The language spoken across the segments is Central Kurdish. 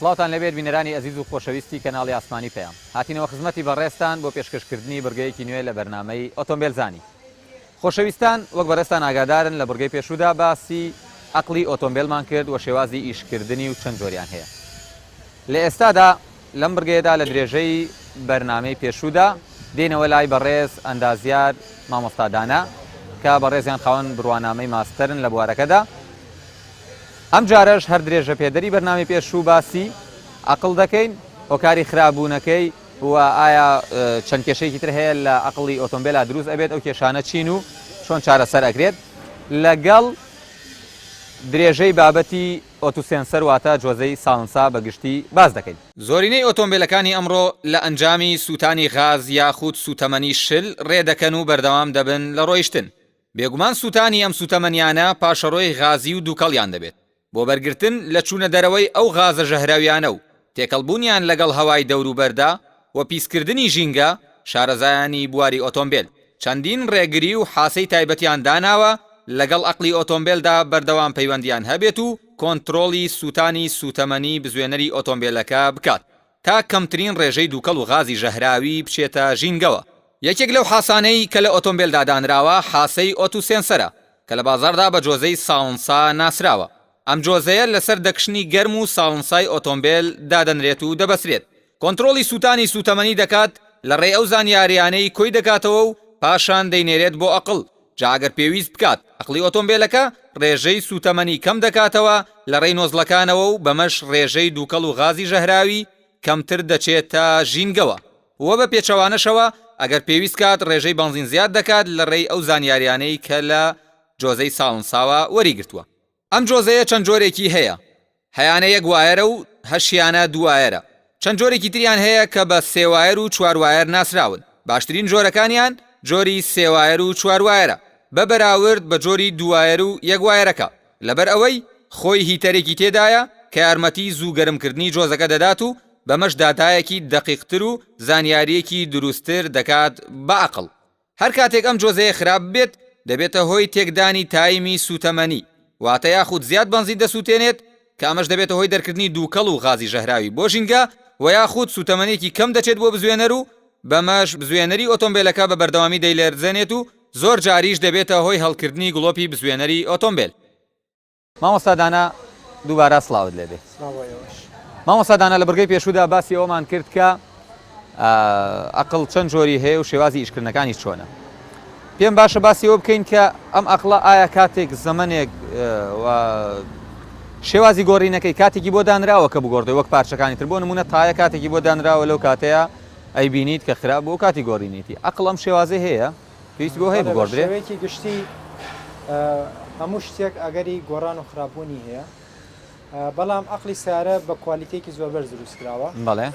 سڵاوتان لەبێت بینەرانی ئەزیز و خۆشەویستی کەناڵی ئاسمانی پێیان هاتینەوە خزمەتی بەڕێستان بۆ پێشکەشکردنی بڕگەیەکی نوێ لە بەرنامەی ئۆتۆمبیل زانی. خۆشەویستان وەک بەڕێستان ئاگادارن لە بڕگەی پێشوودا باسی عەقڵی ئۆتۆمبیلمان کرد و شێوازی ئیشکردنی و چەند جۆریان هەیە. لە ئێستادا لەم بڕگەیەدا لە درێژەی بەرنامەی پێشوودا دێنەوە لای بەڕێز ئەندازیار مامۆستادانە کە بەڕێزیان خاوەن بڕوانامەی ماستەرن لە بوارەکەدا. ئەم جارەش هەر درێژە پێدەری بەرنامی پێشوو باسی عەقڵ دەکەین، هۆکاری خراببوونەکەی و ئایا چەند کێشەیەکی تر هەیە لە عەقڵی ئۆتۆمبیلا دروست ئەبێت، ئەو کێشانە چین و چۆن چارەسەر ئەکرێت، لەگەڵ درێژەی بابەتی ئۆتوسێنسەر واتە جۆزەی ساڵنسا بەگشتی باز دەکەین. زۆرینەی ئۆتۆمبیلەکانی ئەمڕۆ لە ئەنجامی سووتانی غاز یاخود سوتەمەنی شل ڕێدەکەن و بەردەوام دەبن لە ڕۆیشتن. بێگومان سووتانی ئەم سوتەمەنیانە پاشەڕۆی غازی و دووکەڵیان دەبێت بۆ بەرگرتن لە چوونە دەرەوەی ئەو غازە ژەهراویانە و تێکەڵبوونیان لەگەڵ هەوای دەوروبەردا و پیسکردنی ژینگە شارەزایانی بواری ئۆتۆمبیل. چەندین ڕێگری و حاسەی تایبەتیان داناوە لەگەڵ عەقڵی ئۆتۆمبیلدا بەردەوام پەیوەندیان هەبێت و کۆنتڕۆڵی سووتانی سوتەمەنی بزوێنەری ئۆتۆمبیلەکە بکات تا کەمترین ڕێژەی دووکەڵ و غازی ژەهراوی بچێتە ژینگەوە. یەکێک لەو حاسانەی کە لە ئۆتۆمبیلدا دانراوە حاسەی ئۆتوسێنسەرە کە لە بازاڕدا بە جۆزەی ساڵنسا ناسراوە. ئەم جۆزەیە لەسەر دەکشنی گەرم و ساڵنسای ئۆتۆمبیل دادەنرێت و دەبەسرێت. کۆنتڕۆڵی سووتانی سوتەمەنی دەکات لە ڕێ ئەو زانیاریانەی کۆی دەکاتەوە و پاشان دەینێرێت بۆ عەقڵ. جا ئەگەر پێویست بکات عەقڵی ئۆتۆمبیلەکە ڕێژەی سوتەمەنی کەم دەکاتەوە لە ڕێی نۆزلەکانەوە و بەمەش ڕێژەی دووکەڵ و غازی ژەهراوی کەمتر دەچێتە ژینگەوە. وە بە پێچەوانەشەوە ئەگەر پێویست کات ڕێژەی بەنزین زیاد دەکات لە ڕێی ئەو زانیاریانەی کە لە جۆزەی ساڵنساوە وەریگرتووە. ئەم جۆزەیە چەند جۆرێکی هەیە، هەیانە یەک وایەرە و هەشیانە دووایەرە. چەند جۆرێکی تریان هەیە کە بە سێوایەر و چواروایر ناسراون. باشترین جۆرەکانیان جۆری سێوایەر و چوارواایرە بە بەراورد بە جۆری دووایەر و یەکوایەرەکە، لەبەر ئەوەی خۆی هیتەرێکی تێدایە کە یارمەتی زوو گەرمکردنی جۆزەکە دەدات و بەمەش داتایەکی دەقیقتر و زانیاریەکی دروستتر دەکات بە عەقڵ. هەر کاتێک ئەم جۆزەیە خراپ بێت دەبێتە هۆی تێکدانی تایمی سوتەمەنی، واتە یاخود زیاد بەنزین دەسووتێنێت کە ئەمەش دەبێتە هۆی دەرکردنی دووکەڵ و غازی ژەهراوی بۆ ژینگە و یاخود سوتەمەنێکی کەم دەچێت بۆ بزوێنەر و بەمەش بزوێنەری ئۆتۆمبیلەکە بە بەردەوامی دەیلێرزێنێت و زۆر جاریش دەبێتە هۆی هەڵکردنی گڵۆپی بزوێنەری ئۆتۆمبیل. مامۆستادانە دووبارە سڵاوت لێبێ. مامۆستادانە لە بڕگەی پێشوودا باسی ئەومان کرد کە عەقڵ چەند جۆری هەیە و شێوازی ئیشکردنەکانی چۆنە. پێم باشە باسی ئەوە بکەین کە ئەم عەقڵە ئایا کاتێک زەمەنێک شێوازی گۆڕینەکەی کاتێکی بۆ دانراوە کە بگۆڕدەوە وەک پارچەکانی تر، بۆ نمونە تایە کاتێکی بۆ دانراوە لەو کاتەیە ئەیبینیت کە خراپ بۆ کاتی گۆڕینێتی. عەقڵ ئەم شێوازە هەیە پێویست بۆ هەیە بگۆڕدرێت. شێوەیەکی گشتی هەموو شتێک ئەگەری گۆڕان و خراپبوونی هەیە، بەڵام عەقڵی سیارە بە کوالیتێکی زۆر بەرز دروست کراوە. بەڵێ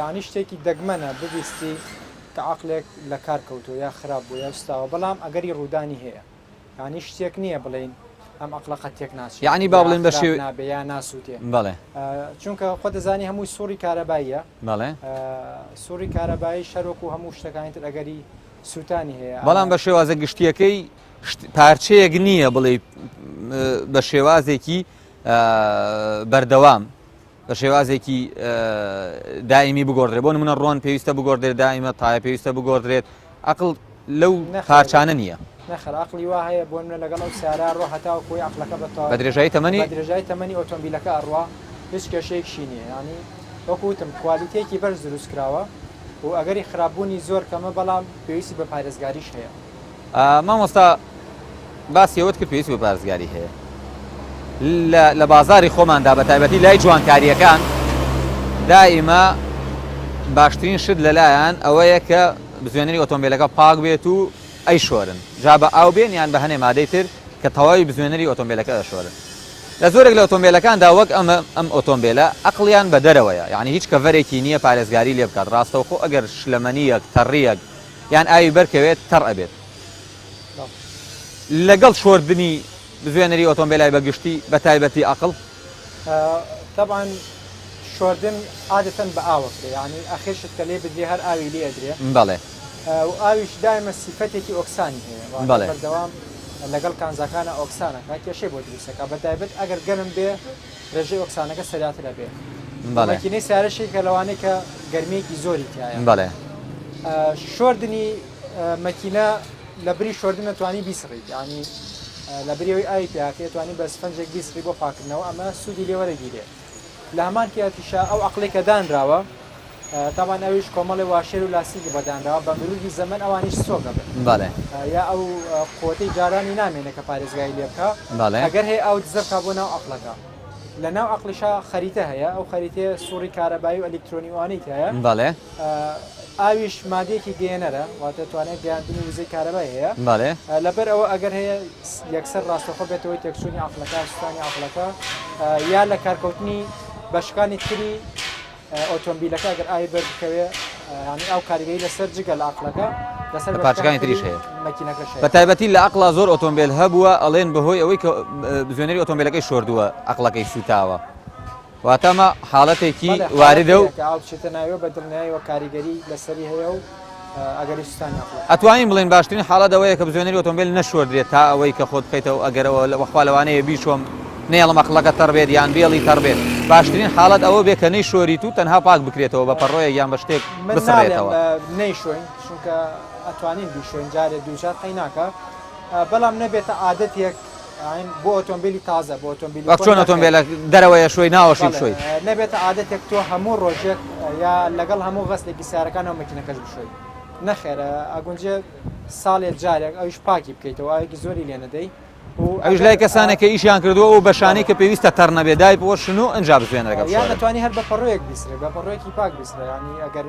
یعنی شتێکی دەگمەنە ببیستی کە عەقلێک لە کار کەوتووە یا خراپ بوو یا شتاوە، بەڵام ئەگەری ڕوودانی هەیە. یعنی شتێک نییە بڵێن ئەم عەقڵە قەتێک ناچێت، یعنی با بڵێن بە شێوەیە نابێ یا ناسووتێ. بەڵێ چونکە خۆ دەزانی هەمووی سووری کارەباییە. بەڵێ سووری کارەبایی شەرۆک و هەموو شتەکانی تر ئەگەری سووتانی هەیە، بەڵام بە شێوازە گشتیەکەی پارچەیەک نییە بڵێ بە شێوازێکی بەردەوام بە شێوازێکی دائیمی بگۆڕدرێت. بۆ نمونە ڕۆن پێویستە بگۆڕدرێت، دائیمە تایە پێویستە بگۆڕدرێت. عەقڵ لەو پارچانە نییە. نەخەر عەقڵی وا هەیە بۆ منە لەگەڵ ئەو سیارە ڕۆ هەتاوە کۆی عەقلەکە بە درێژایی تەمەنی بە درێژایی تەمەنی ئۆتۆمبیلەکە ئەڕوا هیچ کێشەیەکشی نییە. ینی وەکو وتم کوالیتێکی بەرز دروست کراوە و ئەگەری خراپبوونی زۆر کەمە، بەڵام پێویستی بە پارێزگاریش هەیە. مامۆستا باسی ئەوت کرد پێویستی بە پارێزگاری هەیە لە بازاری خۆماندا، بە تایبەتی لای جوانکاریەکان دائیمە باشترین شت لەلایەن ئەوەیە کە بزوێنەری ئۆتۆمبیلەکە پاک بێت و ئەی شۆرن، جا بە ئاو بێن یان بە هەنێ مادەی تر کە تەواوی بزوێنەری ئۆتۆمبیلەکە دەشۆرن. لە زۆرێک لە ئۆتۆمبیلەکاندا وەک ئەم ئۆتۆمبیلە عەقڵیان بە دەرەوەیە، یعنی هیچ کەڤەرێکی نییە پارێزگاری لێ بکات. ڕاستەوخۆ ئەگەر شلەمەنیەک تەڕیەک یان ئاوی بەرکەوێت تەڕ ئەبێت. لەگەڵ شۆردنی بزوێنەری ئۆتۆمبیلای بەگشتی بە تایبەتی عەقڵ طبعا شۆردن عادەتەن بە ئاوەکرێ، یعنی ئەخێشت کە لێ بدرێ هەر ئاوی لێ ئەدرێ. بەڵێ و ئاویش دایمە سیفەتێکی ئۆکسانی هەیە، بەردەوام لەگەڵ کانزەکانە ئۆکسانەکە کێشەی بۆ دروستەکە، بەتایبەت ئەگەر گەرم بێ ڕێژەی ئۆکسانەکە سەراترە بێ. مەکینەی سیارەشی کە لەوانەیە کە گەرمەیەکی زۆری تایە بەڵێ شۆردنی مەکینە لە بری شۆردن نەتوانی بیسڕیت ینی لە بریەوەی ئای پیاکە توانی بە سفنجێک بیسڕی بۆ پاکردنەوە ئەمە سوودی لێوەرەگیرێت لە هەمان کاتیشا ئەو عەقڵێکە دانراوە تاوان ئەویش کۆمەڵی واشێر و لاسیکی بەدانراوە بە مرۆڤی زەمن ئەوانیش سۆگە بن بەڵێ یا ئەو قوتەی جارانی نامێنێت کە پارێزگای لێ بکە ئەگەر هەیە ئەو دزە بکە بۆ ناو عەقڵەکە لە ناو عەقڵیشا خەریتە هەیە ئەو خەریتەیە سووڕی کارەبایی و ئەلکترۆنیوانیت هەیە بەڵێ ئاویش مادەیەکی گەێنەرە واتە توانێت گەیاندنی وزەی کارەبای هەیە بەڵێ لەبەر ئەوە ئەگەر هەیە یەکسەر ڕاستەخۆ بێتەوەی تێکچوونی عەقڵەکە سوستانی عەقڵەکە یا لە کارکەوتنی بەشەکانی تری ئۆتۆمبیلەکە ئەگەر ئاوی بەربکەوێ ینی ئەو کاریگەری لەسەر جگە لە عەقڵەکە لەسەر پارچەکانی تریش هەیە مەکینەکەش بە تایبەتی لە عەقڵا زۆر ئۆتۆمبیل هەبووە ئەڵێن بەهۆی ئەوەی کە زوێنەری ئۆتۆمبیلەکەی شۆردووە عەقڵەکەی سوتاوە واتەمە حاڵەتێکی واردە و ئاو بچێتە ناوێ بە دڵنیاییەوە کاریگەری لەسەری هەیە و ئەگەری سوستانی عەقڵ ئەتوانین بڵێن باشترین حاڵەت ئەوەیە کە بزوێنەری ئۆتۆمبیل نەشۆردرێت تا ئەوەی کە خۆت بخەیتەوە ئەگەرەوە وەخوا لەوانەیە بیشۆم نێڵم عەقڵەکە تەڕبێت یان بێڵی تەڕبێت باشترین حاڵەت ئەوە بێ کە نەیشۆریت و تەنها پاک بکرێتەوە بە پەڕۆیە یان بە شتێک بسڕێتەوە نەیشۆین چونکە ئەتوانین بیشۆین جارێ دووجار قەی ناکە بەڵام نەبێتە عادەتێک بۆ ئۆتۆمبیلی تازە بۆ ئۆتۆمبیل چۆن ئۆتۆمبیلە دەرەوەیە شوی ناوەشی بشۆی نەبێتە عادەتێک تۆ هەموو ڕۆژێک یا لەگەڵ هەموو غەستێکی سیارەکانەوە مەکینەکەش بشۆی نەخێرە ئەگونجێ ساڵێک جارێک ئەویش پاکی بکەیتەوە ئاوێکی زۆری لێ نەدەی ئەوش لای کەسانێکە ئیشیان کردووە و بەشانەی کە پێویستە تەڕنەبێ دای بۆشن و ئەنج بزوێنەرەکە یان دەتوانانی هەر بە پەڕۆیەک بیسرێ بە پەڕۆیەکی پاک بیسرە ینی ئەگەر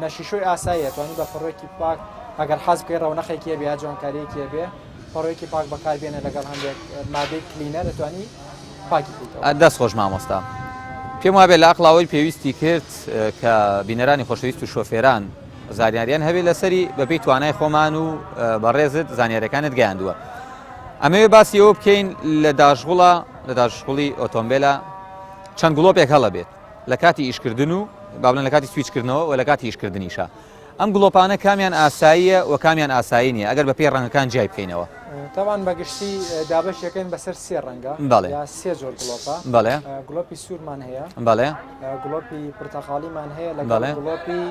نەشیشۆی ئاساییە توانی بە پەڕۆیەکی پاک ئەگەر حەز بکەی ڕەونەخێکی بێ یا جوانکاریەکی بێ پەڕۆیەکی پاک بەکاربێنە لەگەڵ هەندێک مادەی کلینە دەتوانی پاکی بکەیتەوە دەست خۆش مامۆستا پێم وابێت لە عەقڵەوەی پێویستی کرد کە بینەرانی خۆشەویست و شۆفێران زانیاریان هەبێت لەسەری بەپێی توانای خۆمان و بەڕێزت زانیاریەکانت گەیاندووە ئەمەوێ باسی ئەوە بکەین لە داژغوڵی ئۆتۆمبیلە چەند گڵۆپێک هەڵە بێت لە کاتی ئیشکردن و با بڵێن لە کاتی سویچکردنەوە و لە کاتی ئیشکردنیشە ئەم گڵۆپانە کامیان ئاساییە و کامیان ئاسایی نیە ئەگەر بە پێی ڕەنگەکان جای بکەینەوە تاوان بەگشتی دابەشەکەین بەسەر سێ ڕەنگە یا سێ جۆر گڵۆپە بەڵێ گڵۆپی سوورمان هەیە بەڵێ گڵۆپی پرتەقاڵیمان هەیە لەگەڵ گڵۆپی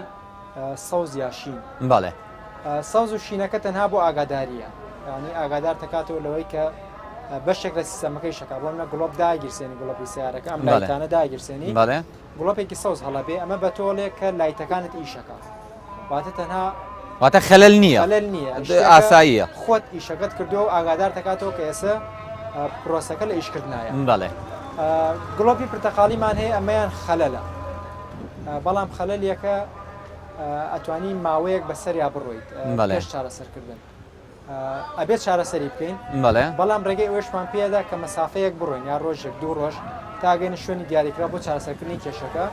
سەوز یا شین بەڵێ سەوز و شینەکە تەنها بۆ ئاگاداریە ینی ئاگادار دەکاتەوە لەوەی کە بەشێک لە سیستەمەکەی شەکا بۆ منە گڵۆپ داگیرسێنی گڵۆپی سیارەکە ئەم لایتانە داگیرسێنی گڵۆپێکی سەوز هەڵەبێ ئەمە بە تۆڵێک کە لایتەکانت ئیشەکە واتە تەنها واتە خەلەل نییە ئاساییە خۆت ئیشەکەت کردو و ئاگادار دەکاتەوە کە ئێستا پرۆسەکە لە ئیشکردنایە بەڵێ گڵۆپی پرتەقاڵیمان هەیە ئەمەیان خەلەلە بەڵام خەلەلیەکە ئەتوانی ماوەیەک بەسەریا بڕۆیت پێش چارەسەرکردن ئەبێت چارەسەری بکەین بەڵام ڕێگەی ئەوێشمان پێدا کە مەسافەیەک بڕۆین یا ڕۆژێک دوو ڕۆژ تاگەین شوێنی دیاریکرا بۆ چارەسەرکردنی کێشەکە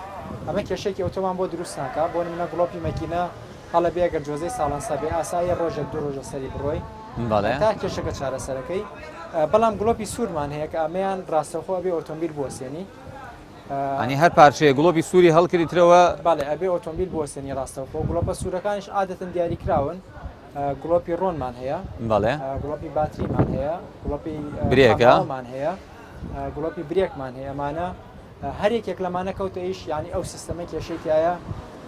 ئەمە کێشێکی ئۆتۆمان بۆ دروست ناکە بۆ نمونە گڵۆپی مەکینە هەڵە بێگەر جۆزەی ساڵەنسا بێ ئاساییە ڕۆژێک دوو ڕۆژە سەری بڕۆی تا کێشەکە چارەسەرەکەی بەڵام گڵۆپی سوورمان هەیە کە ئەمەیان ڕاستەخۆ بێ ئۆتۆمبیل بوەسێنی ئەنی هەر پارچەیە گڵۆپی سووری هەڵکردیترەوە باڵێ ئەبێ ئۆتۆمبیل بوەسێنی ڕاستەخۆ گڵۆپە سوورەکانش عادەتەن دیاریکراون گڵۆپی ڕۆنمان هەیە بەڵێ گڵۆپی باتریمان هەیە گڵۆپی برێکمان هەیە گڵۆپی برێکمان هەیە ئەمانە هەرێکێک لەمانە کەوتە ئیش ینی ئەو سیستەمە کێشێکایە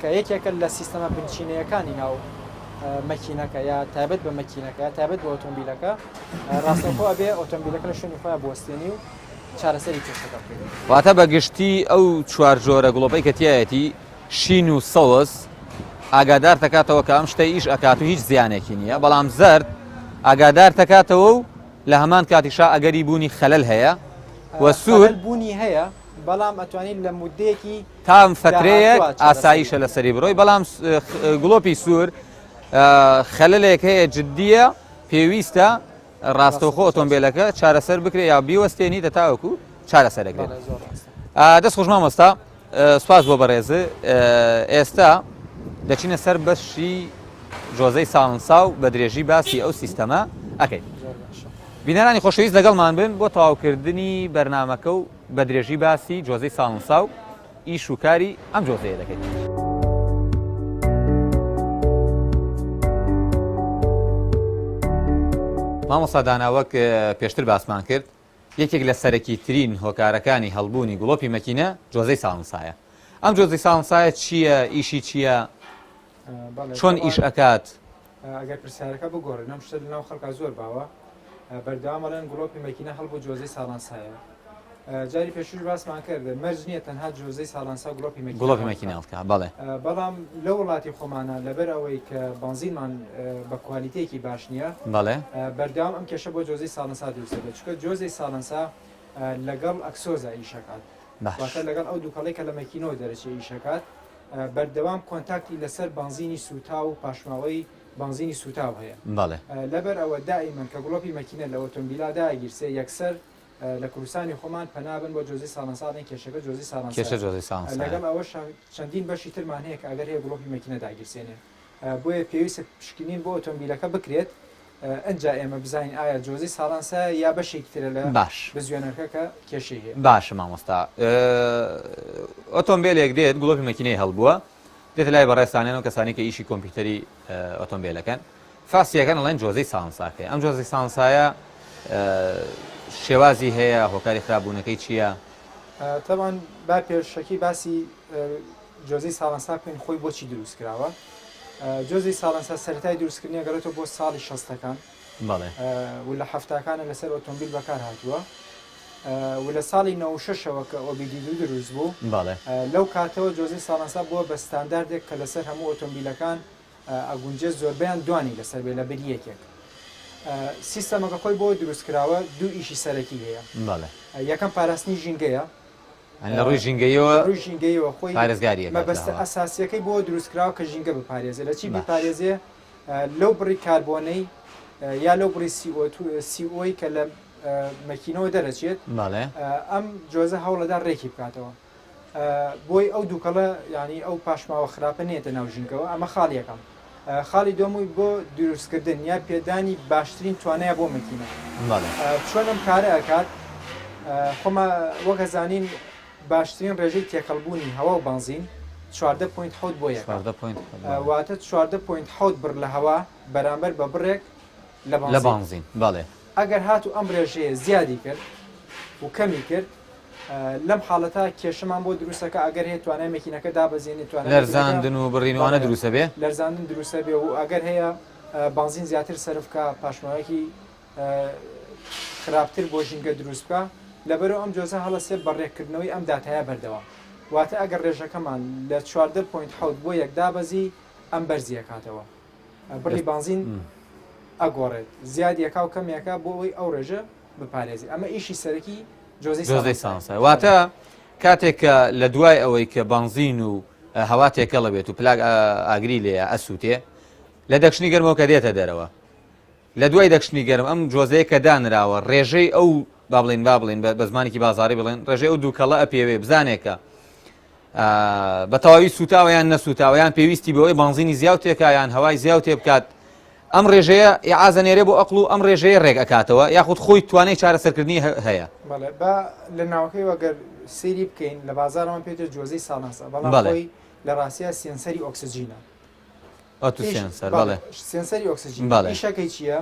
کە یەکێکە لە سیستەمە بنچینەکانی ناو مەکینەکە یا تایبەت بە مەکینەکە تایبەت بە ئۆتۆمبیلەکە ڕاستەخۆ ئەبێ ئۆتۆمبیلەکە لە شوێنی خۆیان بوەستێنی و چارەسەری کێشەکە بکەین واتە بەگشتی ئەو چوار جۆرە گڵۆپەی کە تایەتی شین و سەوز ئاگادار دەکاتەوە کە ئەم شتە ئیش ئەکات و هیچ زیانێکی نییە بەڵام زەرد ئاگادار دەکاتەوە و لە هەمان کاتیشا ئەگەری بوونی خەلەل هەیە وە سوور بوونی هەیە بەڵام ئەتوانین لە مودەیەکی تام فترەیەک ئاساییشە لەسەری بڕۆی بەڵام گڵۆپی سوور خەلەلێک هەیە جددیە پێویستە ڕاستەوخۆ ئۆتۆمبیلەکە چارەسەر بکرێ یا بیوەستێنی دەتاوەکو چارەسەرەکرێت دەست خۆش مامۆستا سوپاس بۆ بەڕێزە ئێستا دەچینە سەر بەشی جۆزەی ساڵنسا و بە درێژی باسی ئەو سیستەمە ئەەکەین بینەرانی خۆشەویست لەگەڵمان بن بۆ تەواوکردنی بەرنامەکە و بە درێژی باسی جۆزەی ساڵنسا و ئیش و کاری ئەم جۆزەیە دەکەین مامۆستا داناوەک پێشتر باسمان کرد یەکێک لە سەرەکی ترین هۆکارەکانی هەڵبوونی گوڵۆپی مەکینە جۆزەی ساڵنسایە. ئەم جۆزەی ساڵنسایە چییە؟ ئیشی چییە؟ چۆن ئیش ئەکات؟ ئەگەر پرسیارەکە بگۆڕێن ئەم شتە لەناو خەڵکا زۆر باوە بەردەوامەڵێن گوڵۆپی مەکینە هەڵبوو جۆزەی ساڵنسایە. جاری پێشوش باسمان کرد مەرج نییە تەنها جۆزەی ساڵنسا گوڵۆپی مەکینە هەڵکا بەڵێ، بەڵام لە وڵاتی خۆمانە لەبەر ئەوەی کە بنزینمان بە کوالیتەیەکی باش نییە بەڵێ بەردەوام ئەم کێشە بۆ جۆزەی ساڵنسا دروستە بێت، چونکە جۆزەی ساڵنسا لەگەڵ ئەکسۆزە ئیشەکات، واتە لەگەڵ ئەو دووکەڵی کە لە مەکینەوە دەرەچێ ئیشەکات بەردەوام کۆنتاکتی لەسەر بنزینی سوتا و پاشماوەی بنزینی سوتاو هەیە. بەڵێ لەبەر ئەوە دائیمەن کە گوڵۆپی مەکینە لە ئۆتۆمبیلا داگیرسێ یەکسەر لە کوردستانی خۆمان پەنابن بۆ جۆزەی ساڵنساڵی کێشەکە جۆزەی ساڵنسا لەگەڵ ئەوە چەندین بەشی ترمان هەیە کە ئەگەر هەیە گوڵۆپی مەکینە داگیرسێنێ بۆیە پێویستە پشکنین بۆ ئۆتۆمبیلەکە بکرێت ئەنجا ئێمە بزانین ئایا جۆزەی ساڵنسا یا بەشێکی ترە لە باش بزوێنەکە کە کێشەی هەیە. باشە مامۆستا، ئۆتۆمبیلێک دێت گوڵۆپی مەکینەی هەڵبووە دێتە لای بەڕێستانێنەوە کەسانی کە ئیشی کۆمپیوتەری ئۆتۆمبیلەکەن فاسیەکەن ئەڵێن جۆزەی ساڵنساکەی. ئەم جۆزەی ساڵنسایە شێوازی هەیە، هۆکاری خراپبوونەکەی چییە؟ تەمان با پێشەکی باسی جۆزەی ساڵنسا بکەین خۆی بۆچی دروست کراوە. جۆزەی ساڵنسا سەرەتای دروستکردنی گەڕێتەوە بۆ ساڵی 60ەکان بەڵێ و لە هەفتاکانە لەسەر ئۆتۆمبیل بەکار هاتووە و لە ساڵی 96ەوە کە ئۆبیدی دروست بوو بەڵێ لەو کاتەوە جۆزەی ساڵنسا بووە بە ستانداردێک کە لەسەر هەموو ئۆتۆمبیلەکان ئەگونجێ زۆربیان دوانی لەسەر بێ لە بریەکێک. سیستەمەکە خۆی بۆ دروستکراوە دوو ئیشی سەرەکی هەیە. یەکەم پاراستنی ژینگەیە، لە ڕووی ژینگەیەوە خۆی پارێزگاریە مەبەستە ئەساسیەکەی بۆ دروستکراوە کە ژینگە بپارێزێ. لە چی بپارێزێ؟ لەو بڕی کاربۆنەی یا لەو بڕی CO2 کە لە مەکینەوە دەرەچێت ئەم جۆزە هەوڵەدا ڕێکی بکاتەوە بۆی ئەو دووکەڵە ینی ئەو پاشماوە خراپە نێتە ناو ژینگەوە. ئەمە خاڵ یەکەم. خاڵی دۆمووی بۆ دروستکردن یا پێدانی باشترین توانایە بۆ مەکینە. چۆن ئەم کارە ئەکات؟ خۆمە وەک زانین باشترین ڕێژەی تێکەڵبوونی هەوا و بنزین 14.7 بۆ یەک واتە 14.7 بڕ لە هەوا بەرامبەر بە بڕێک لە بنزین. بەڵێ ئەگەر هاتو ئەم ڕێژەیە زیادی کرد و کەمی کرد لەم حاڵەتە کێشەمان بۆ دروستەکە ئەگەر هەیە توانای مەکینەکە دابەزێنێت توانای لەرزاندن و بڕینوانە دروستە بێ، لەرزاندن دروستە بێ و ئەگەر هەیە بنزین زیاتر سەرفکە پاشماوەیەکی خراپتر بۆ ژینگە دروست بکە. لەبەرەوە ئەم جۆزە هەڵەسێ بەڕێکردنەوەی ئەم داتایە بەردەوام، واتە ئەگەر ڕێژەکەمان لە 14.7 بۆ یەک دابەزی ئەم بەرزیە کاتەوە بڕی بنزین ئەگۆڕێت زیادیەکە و کەمێکە بۆ ئەوەی ئەو ڕێژە بپارێزی. ئەمە ئیشی سەرەکی جۆزەی ساڵنسا. واتە کاتێک کە لە دوای ئەوەی کە بنزین و هەوا تێکەڵە بێت و پلاک ئاگری لێ ئەسووتێ لە دەکشنی گەرمەوە کە دێتە دەرەوە، لە دوای دەکشنی گەرم ئەم جۆزەیە کە دانراوە ڕێژەی ئەو با بڵین بە زمانێکی بازاری بڵێن ڕێژەی ئەو دووکەڵە ئەپێوێ بزانێکە بە تەواوی سوتاوەیان نەسوتاوەیان پێویستی بەوەی بنزینی زیاو تێکایان هەوای زیاو تێ بکات. ئەم ڕێژەیە ئازەنێرێ بۆ ئەقل و ئەم ڕێژەیە ڕێک ئەکاتەوە یاخود خۆی توانای چارەسەرکردنی هەیە. بە لە ناوەکەی وەگەر سەیری بکەین لە بازارەوە پێێت جۆزەی ساڵنسا بەڵام خۆی لە ڕاستیە سێنسەری ئۆکسسیژینە سێنسەری ئۆکسسیژین. ئیشەکەی چییە؟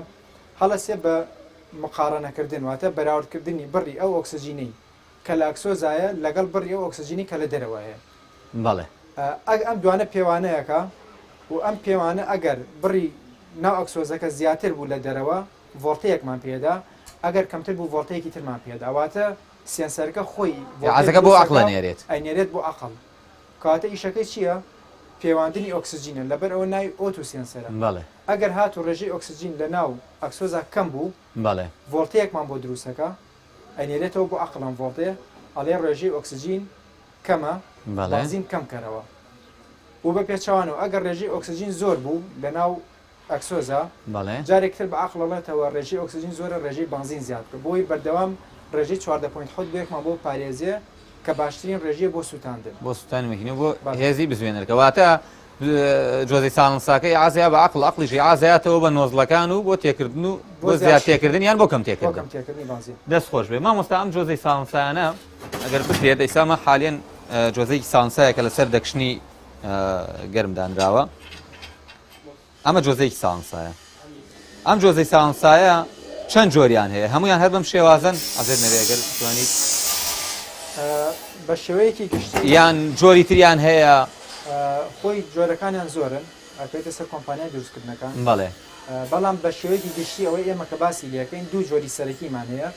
هەڵەسێ بە مقارنەکردن واتە بەراوردکردنی بڕی ئەو ئۆکسسیژینەی کە لە ئەکسۆزایە لەگەڵ بڕی ئەو ئۆکسسیژینی کە لە دەرەوەیە. ئەم دوانە پێوانەیەەکە و ئەم پێوانە ئەگەر بڕی ناو ئەکسۆزەکە زیاتر بوو لە دەرەوە ڤۆڵتەیەکمان پێدا، ئەگەر کەمتر بوو ڤۆڵتەیەکی ترمان پێدا، واتە سێنسەرەکە خۆی ئازەکە بۆ عەقڵە نێرێت ئەنێرێت بۆ عەقڵ. کاتە ئیشەکەی چییە؟ پەیوەندنی ئۆکسسیژینە لەبەر ئەوە ناوی ئۆتو سێنسەرە. ئەگەر هاتو ڕێژەی ئۆکسسیژین لە ناو ئەکسۆزە کەم بوو ڤۆڵتەیەکمان بۆ دروستەکە ئەنێرێتەوە بۆ عەقڵم ڤۆڵتەیە ئەڵێ ڕێژەی ئۆکسسیژین کەمە بنزین کەم کەرەوە و بە پێچوانەوە ئەگەر ڕێژەی ئۆکسسیژین زۆر بوو لە ناو ئەکسۆزە جارێکتر بە عەقڵەڵێتەوە ڕێژەی ئۆکسسیژین زۆرە ڕێژەی بنزین زیاد بکە بۆی بەردەوام ڕێژەی 14.7 بێکمان بۆ پارێزیە کە باشترین ڕێژەیە بۆ سوتاندن بۆ سوتانی مەکینە بۆ هێزی بزوێنەرەکەواتە جۆزەی ساڵنساکەی ئازیا بە عەقڵ عەقڵیشی ئازایەتەوە بە نۆزلەکان و بۆ تێکردن و بۆ زیاد تێکردن یان بۆ کەم تێکردن دەست خۆش بێ. مامۆستا ئەم جۆزەی ساڵنسایانە ئەگەر بکرێت ئەیسامە حالیان جۆزەی ساڵنسایەکە لەسەر دەکشنی گەرمدانراوە ئەمە جۆزەیەکی ساڵنسایە. ئەم جۆزەی ساڵنسایە چەند جۆریان هەیە هەمویان هەر بەم شێوازن ئەزێر نەوێگەر توانیت بە شێوەیەکی گشتی یان جۆری تریان هەیە خۆی جۆرەکانیان زۆرن ئەکەیتە سەر کۆمپانیای دروستکردنەکان بەڵێ بەڵام بە شێوەیەکی گشتی ئەوەی ئێمە کە باسی لەکەین دوو جۆری سەرەکیمان هەیە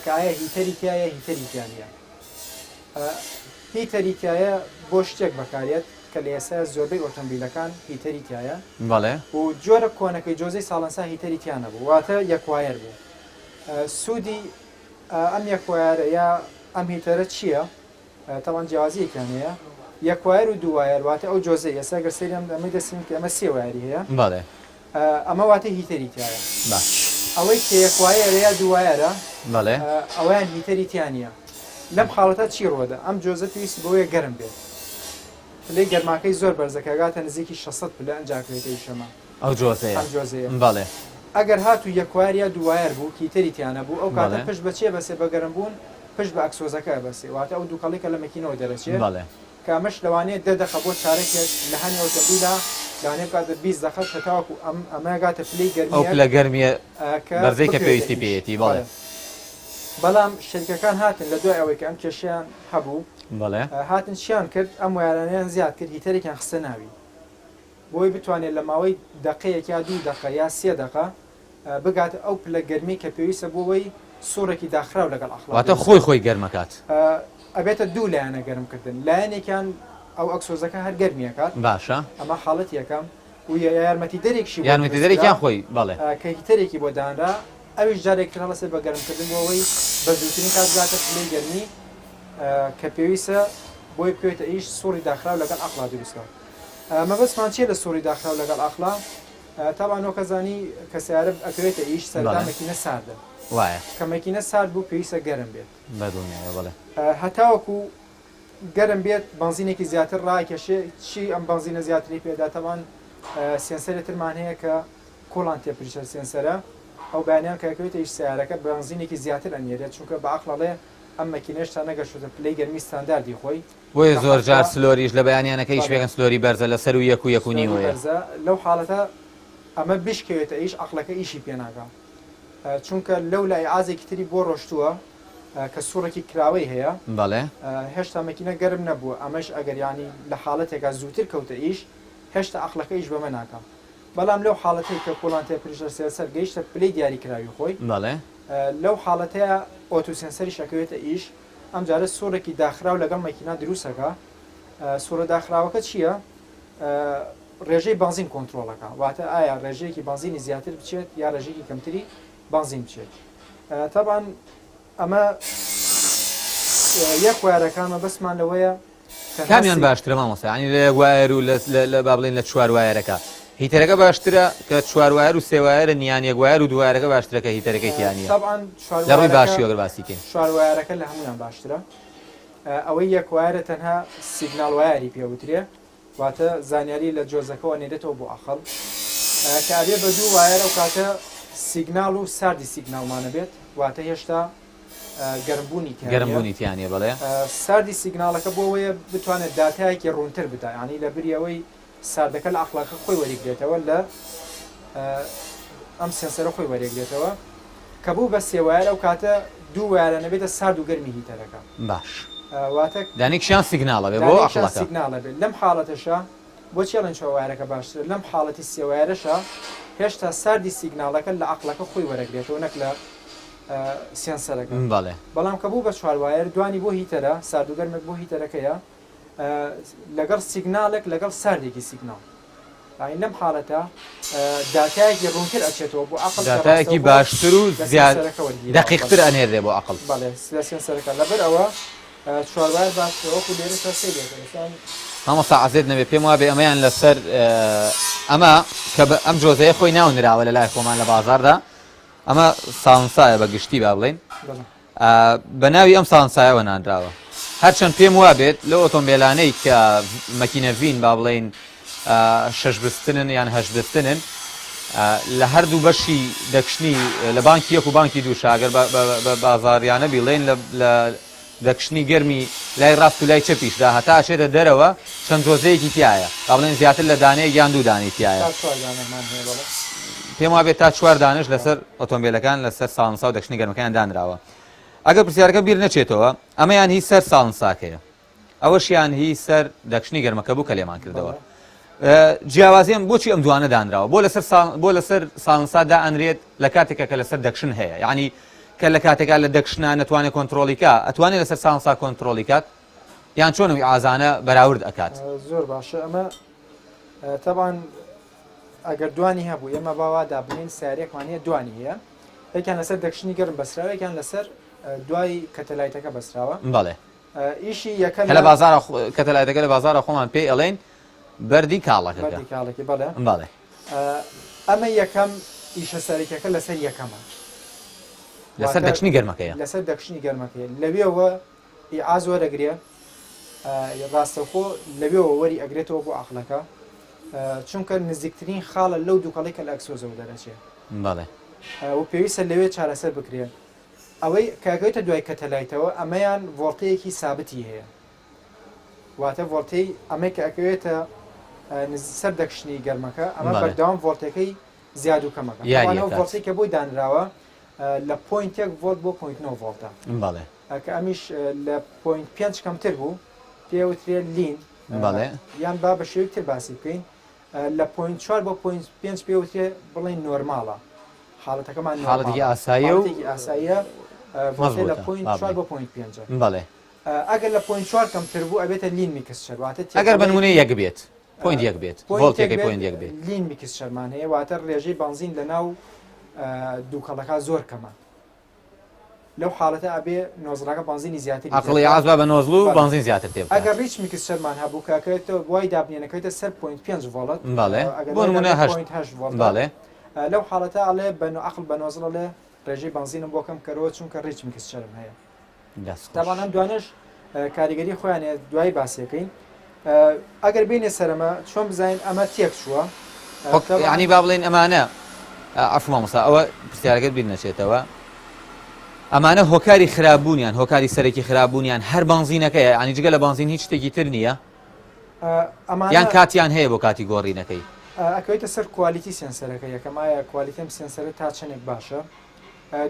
کە ئایا هیتەری تایە هیتەری تیانە هیتەری تایە بۆ شتێک بەکارێت کە لە ئێستا زۆربەی ئۆتۆمبیلەکان هیتەری تایە بەڵێ و جۆرە کۆنەکەی جۆزەی ساڵەنسا هیتەری تیانە بوو واتە یەکوایر بوو سوودی ئەم یەکوایرە یا ئەم هیتەرە چییە تاوان جیازیەکان هەیە یەکوایر و دووایر واتە ئەو جۆزەی ئێستا گەر سەری ئەمەی دەستین کە ئەمە سێ وایری هەیە بەڵێ ئەمە واتە هیتەری تایە باش ئەوەی کە یەکوایرە یا دووایرە بەڵێ ئەویان هیتەری تیانە لەم حاڵەتە چی ڕۆدە ئەم جۆزە پێویستی بۆیە گەرم بێت پلەی گەرماکەی زۆر بەرزەکەگاتە نزیکی 600 پلە ئەنجاکرێتەی شەمە ئەو جۆزەیە ئەم جۆزەیە بەڵێ ئەگەر هاتو یەکوار یا دووایر بوو هیتەری تیانە بوو ئەو کاتە پشت بەچێ بەسێ بە گەرم بوون پشت بە ئەکسۆزەکە بەسێ واتە ئەو دووکەڵێکە لە مەکینەوە دەرەچێت بەڵێ کامەش لەوانەیە دەدەخە بۆ چارێکێک لە هەنی ئۆتۆمبیلا لەوانەیە کاتە 20 دقە تاواکو ئەمە گاتە پلەی گەرمی ئەو پلە گەرمیە بەرزەی کە پێویستی پێیەتی بەڵێ بەڵام شەریکەکان هاتن لە دوای ئەوەی کە ئەم کێشیان هەبوو بەڵێ هاتن چیان کرد ئەم وایرانیان زیاد کرد هیتەرێکیان خستە ناوی بۆی بتوانێت لە ماوەی دقەیەک یا 2 دقە یا 3 دقە بگاتە ئەو پلە گەرمی کە پێویستە بۆەوەی سوورێکی داخراو لەگەڵ ئەخلاق واتە خۆی گەرمەکات ئەبێتە دوو لایەنە گەرمکردن لایەنێکیان ئەو ئەکسۆزەکە هەر گەرمیەکات باشە ئەمە حاڵەت یەکەم و یارمەتی دەرێکشی یارمەتی دەرێکیان خۆی بەڵێ کە هیتەرێکی بۆ دانرا ئەویش جارێک هەڵەسێ بە گەرمکردن بۆەوەی بەردووترین کات بگاتە پلەی گەرمی کە پێویستە بۆی بکوێتە ئیش سووری داخراو لەگەڵ ئەخلا دروستکە مەبەستمان چیە لە سووری داخراو لەگەڵ ئەخلا تاوانەوە کەزانی کە سیارە ئەکرێتە ئیش سەردا مەکینە ساردە وایە کە مەکینە سارد بوو پێویستە گەرم بێت بەدڵنیایە بەڵێ هەتاوەکو گەرم بێت بنزینێکی زیاتر ڕاکێشێ چی ئەم بنزینە زیاتری پێدا تاوان سێنسەرە ترمان هەیە کە کۆڵان تێپریشە سێنسەرە ئەو بەیانیان کەکەوێتە ئیش سیارەکە بنزینێکی زیاتر ئەنێرێت چونکە بە عەقڵەڵێ ئەم مەکینەش تا نەگەشتە پلەی گەرمی ستانداردی خۆی بۆیە زۆر جار سلۆریش لە بەیانیانەکە هیچ پێکەن سلۆری بەرزە لەسەر و 1.5 لەو حاڵەتە ئەمە بشکەوێتە ئیش عەقڵەکە ئیشی پێناگا چونکە لەو لای ئازێکی تری بۆ ڕۆشتووە کە سوورێکی کراوەی هەیە بەڵێ هێشتا مەکینە گەرم نەبووە ئەمەش ئەگەر ینی لە حاڵەتێکا زووتر کەوتە ئیش هێشتا عەقڵەکە ئیش بەمە ناکەم بەڵام لەو حاڵەتەی کە کۆڵان تێپریشە سێنسەر گەیشتە پلەی دیاریکراوی خۆی بەڵێ لەو حاڵەتەیە ئۆتۆسێنسەری شەکەوێتە ئیش ئەم جارە سوورێکی داخراو لەگەڵ مەکینا دروستەکە سوورە داخراوەکە چییە؟ ڕێژەی بنزین کۆنتترۆلەکە واتە ئایا ڕێژەیەکی بنزینی زیاتر بچێت یا ڕێژێکی کەمتری بنزین بچێت تاوان ئەمە یەک وایرەکانمە بەسمان لەوەیە کامیان باشترە مامۆستا ینی لە یەکوایر و لە با بڵێن لە چوار وایرەکە هیتەرەکە باشترە کە چوار وایر و سێ وایرە نیان یەکوایر و دووایرەکە باشترە کە هیتەرەکەی تیانە لە ڕووی باشی وەگەر باسیکەین چوار وایرەکە لە هەمویان باشترە ئەوەی یەک وایرە تەنها سیگنال وایری پێوترێ واتە زانیاری لە جۆزەکەەوە نێرێتەوە بۆ ئەخەڵ کە ئەبێ بە دوو وایرە و کاتە سیگنال و ساردی سیگنالمانە بێت واتە هێشتا گەرمبوونی تیانە بەڵێ ساردی سیگنالەکە بۆ ئەوەیە بتوانێت داتایەکی ڕوونتر بدا ینی لە بریەوەی ساردەکە لە ئەخلاقە خۆی وەریگرێتەوە لە ئەم سێنسەرە خۆی وەریگرێتەوە کە بوو بە سێوایرە و کاتە دوو وایرە نەبێتە سارد و گەرمی هیتەرەکە باش واتە دانێکشیان سیگناڵە بێ بۆ ئەخلاقە سیگناڵە بێت لەم حاڵەتەشە بۆ چێڵەن چوارەکە باشتر لەم حاڵەتی سێوایرەشە هێشتا ساردی سیگناڵەکە لە عەقڵەکە خۆی وەرەگرێتەوە نەک لە سێنسەرەکە بەڵێ بەڵام کە بوو بە چوار وایر دوانی بۆ هیتەرە سارد و گەرمێک بۆ هیتەرەکەیە لەگەڵ سیگنالێک لەگەڵ ساردێکی سیگنال لەم حاڵەتە داتایەکی ڕوونتر ئەچێتەوە بۆ عەقڵ داتایەکی باشتر و دقیقتر ئەنێرێ بۆ عەقڵ بەڵێ لە سێنسەرەکە لەبەر ئەوە چوار وایر باشترە وەکو لێرە تا سێ دێتەوە مامۆستا عەزیز نەبێ پێم وابێ ئەمەیان لەسەر ئەمە کە ئەم جۆزەیە خۆی ناونراوە لە لای خۆمان لە بازاردا ئەمە ساڵنسایە بە گشتی با بڵێن بە ناوی ئەم ساڵنسایەوە نانراوە هەرچەند پێم وابێت لە ئۆتۆمبیلانەی کە مەکینە ڤین با بڵێن شەش بستنن یان هەشت بستنن لە هەردوو بەشی دەکشنی لە بانکی یەک و بانکی دوو شاگەر بە بازاریانە بیڵێن لە دەکشنی گەرمی لای ڕاست و لای چەپیشدا هەتا ئەچێتە دەرەوە چەند جۆزەیەکی تایە با بڵێن زیاتر لە دانەیە یان دوو دانەی تایە پێم وابێت تا 4 دانش لەسەر ئۆتۆمبیلەکان لەسەر ساڵنسا و دەکشنی گەرمەکان دانراوە. ئەگەر پرسیارەکە بیر نەچێتەوە ئەمەیان هی سەر ساڵنساکەیە، ئەوەشیان هی سەر دەکشنی گەرمەکە بوو کە لێمان کردەوە. جیاوازیان بۆچی ئەم دوانە دانراوە؟ بۆ لەسەر ساڵنسادا ئەنرێت لە کاتێکە کە لەسەر دەکشن هەیە، یعنی کە لە کاتێکا لە دەکشنا نەتوانێت کۆنتترۆلیکا ئەتوانێت لەسەر ساڵنسا کۆنتترۆلیکات یان چۆنەوەی ئازانە بەراورد ئەکات. زۆر باشە ئەمە تەبان ئەگەر دوانی هەبوو ئێمە باوا دابنین سیارێکوانەیە دوانی هەیە، یەکیان لەسەر دەکشنی گەرم بەسراوە، یەکیان لەسەر دوای کەتەلایتەکە بەسراوە. بەڵێ ئیشی یەکەم لە بازار کەتەلایتەکە لە بازارە خۆمان پێی ئەڵێن بەردی کاڵەکە بەڵێ بەڵێ ئەمە یەکەم ئیشە سەرێکەکە لەسەر یەکەمە لەسەر دەکشنی گەرمەکەیە، لەسەر دەکشنی گەرمەکەیە لەوێەوە ئاز وەرەگرێ ڕاستەخۆ لەوێەوە وەری ئەگرێتەوە بۆ عقلەکە، چونکە نزیکترین خاڵە لەو دووکەڵی کە لە ئەکسۆزەوە دەرەچێت. بەڵێ و پێویستە لەوێ چارەسەر بکرێن. ئەوەی کاگەوێتە دوای کەتەلایتەوە ئەمەیان ڤۆڵتەیەکی سابتی هەیە، واتە ڤۆڵتەی ئەمەی کە ئەکەوێتە سەر دەکشنی گەرمەکە ئەمە بەردەوام ڤۆڵتەکەی زیاد و کەمەکە. ڤۆڵتی کە بۆی دانراوە لە پوینت 1 ڤۆڵت بۆ پوینت 9 ڤۆڵتە. بەڵێ کە ئەمیش لە پوینت 5 کەمتر بوو پێوترێت لین. بەڵێ یان با بە شێوەیەکتر باسی بکەین لە پوینت 4 بۆ پوینت 5 پێوترێت بڵێن نۆرماڵە، حاڵەتەکەمان حاڵەتێکی ئاساییە لە پوینت 4 بۆ پوینت 5. بەڵێ ئەگەر لە پوینت 4 کەمتر بوو ئەبێتە لین میکسچەر، واتە ئەگەر بنمونەیە یەک بێت پوینت یەک بێت ڤۆڵتێکی پوینت یەک بێت لین میکسچەرمان هەیە، واتە ڕێژەی بنزین لە ناو دووکەڵەکە زۆر کەمە. لەو حاڵەتە ئەبێ نۆزڵەکە بنزینی زیاتر عقڵی عازبا بە نۆزڵ و بنزین زیاتر تێ. ئەگەر ڕیچ میکسچەرمان هەبوو کاکەوێتەوە وای دابنێنەکەوێتە سەر پوینت 5 ڤۆڵت، بەڵێ بۆ نمونە 8 ڤۆڵت، بەڵێ لەو حاڵەتە ئەڵێ بە عقل بە نۆزڵە لێ ڕێژەی بنزینم بۆ کەم کەرەوە چونکە ڕیچ میکسچەرم هەیە. تاوان ئەم دوانش کاریگەری خۆیان دوای باسیەکەین. ئەگەر بینێ سەرمە چۆن بزانین ئەمە تێک چووە، یعنی با بڵێن ئەمانە عەفو مامۆستا ئەوە پرسیارەکەت بیر نەچێتەوە، ئەمانە هۆکاری خراپبوونیان هۆکاری سەرەکی خراپبوونیان هەر بنزینەکەیە، ینی جگە لە بنزین هیچ شتێکی تر نییە یان کاتیان هەیە بۆ کاتی گۆڕینەکەی. ئەکەوێتە سەر کوالیتی سێنسەرەکە، یەکەمایە کوالیتیم سێنسەرە تا چەندێک باشە،